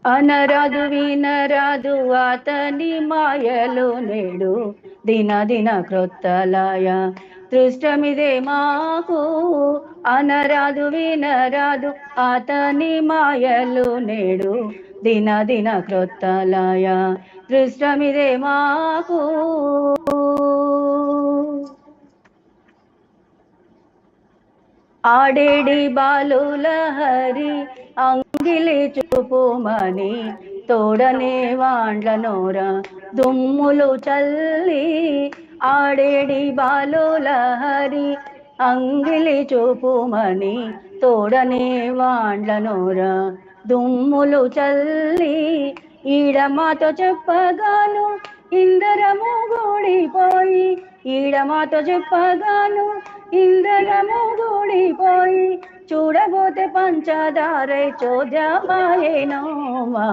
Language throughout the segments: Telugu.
అనరాదు వినరాదు అతని మాయలు నేడు దిన దిన క్రొత్తలాయ దృష్టమిదే మాకు అనరాదు వినరాదు అతని మాయలు నేడు దిన దిన క్రొత్తలాయ దృష్టమిదే మాకు ఆడేడి బాలుల హరి అంగిలి చూపుమని తోడనే వాండ్ల నోర దుమ్ములు చల్లి ఆడేడి బాలుల హరి అంగిలి చూపుమని తోడనే వాండ్ల నోర దుమ్ములు చల్లి ఈడమాతో చెప్పగాను ఇందరము గూడిపోయి ఈడమాతో చెప్పగాను ఇందరము గూడిపోయి చూడబోతే పంచదారై చోద్యమాయేనోమా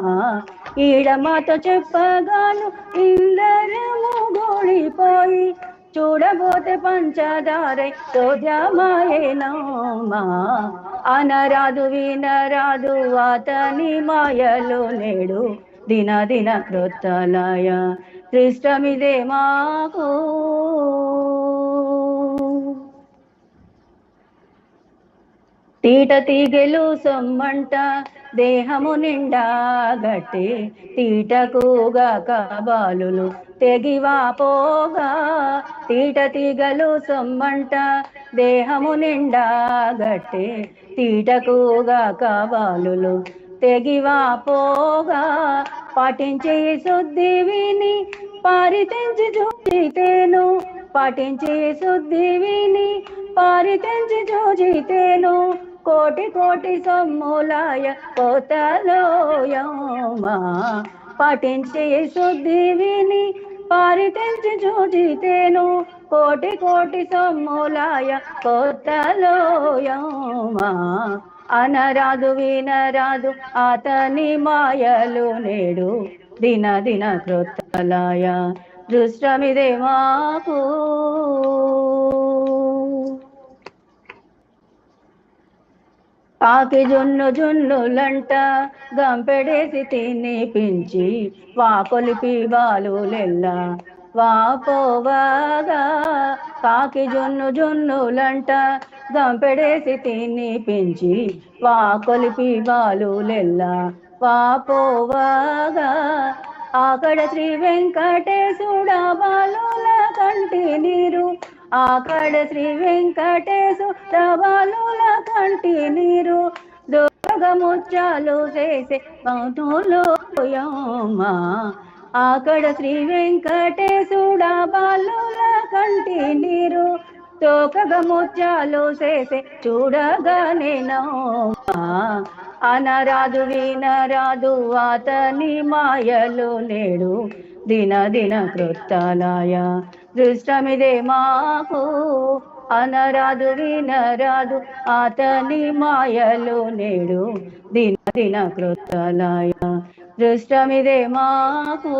ఈడమాతో చెప్పగాను ఇందరము గూడిపోయి చూడబోతే పంచదారై చోద్యమాయేనోమా అనరాదు వినరాదు అతని మాయలు నేడు దిన దిన క్రొత్తలాయ దృష్టమిదే మాకు తీట తీగెలు సొమ్మంట దేహము నిండా గట్టి తీటకుగా కబాలులు తెగివాపోగా తీట తీగలు సొమ్మంట దేహము నిండా గట్టి తీటకుగా కబాలులు తెగివాపోగా పాటించి శుద్ధి విని పారితెంచి చూచితేను పాటించి శుద్ధి విని పారితెంచి చూచితేను కోటి కోటి సొమ్ములాయ కోతలోయమా పాటించి శుద్ధి విని పారితెంచి చూచితేను కోటి కోటి సొమ్ములాయ కోతలోయమా అనరాదు వినరాదు అతని మాయలు నేడు దిన దిన క్రొత్తలాయ దృష్టమిదే మాకు కాకి జున్ను జున్నులంట గంపెడేసి తినిపించి వాకొలిపి బాలులెల్లా వాపోవగా కాకి జున్ను జున్నులంట గంపెడేసి తినిపించి వాకొలిపి బాలులెల్లా వాపోవగా ఆకడ శ్రీ వెంకటేశుడ బాలుల కంటి నీరు ఆకడ శ్రీ వెంకటేశుడ బాలుల కంటి నీరు దోగముచ్చాలు చేసే పంతులోయమా ఆకడ శ్రీ వెంకటేశుడ బాలుల కంటి నీరు తోకగా ముత్యాలు చేసే చూడగానే నోమా అనరాదు వినరాదు అతని మాయలు నేడు దిన దిన క్రొత్తలాయ దృష్టమిదే మాకు అనరాదు వినరాదు అతని మాయలు నేడు దిన దిన క్రొత్తలాయ దృష్టమిదే మాకు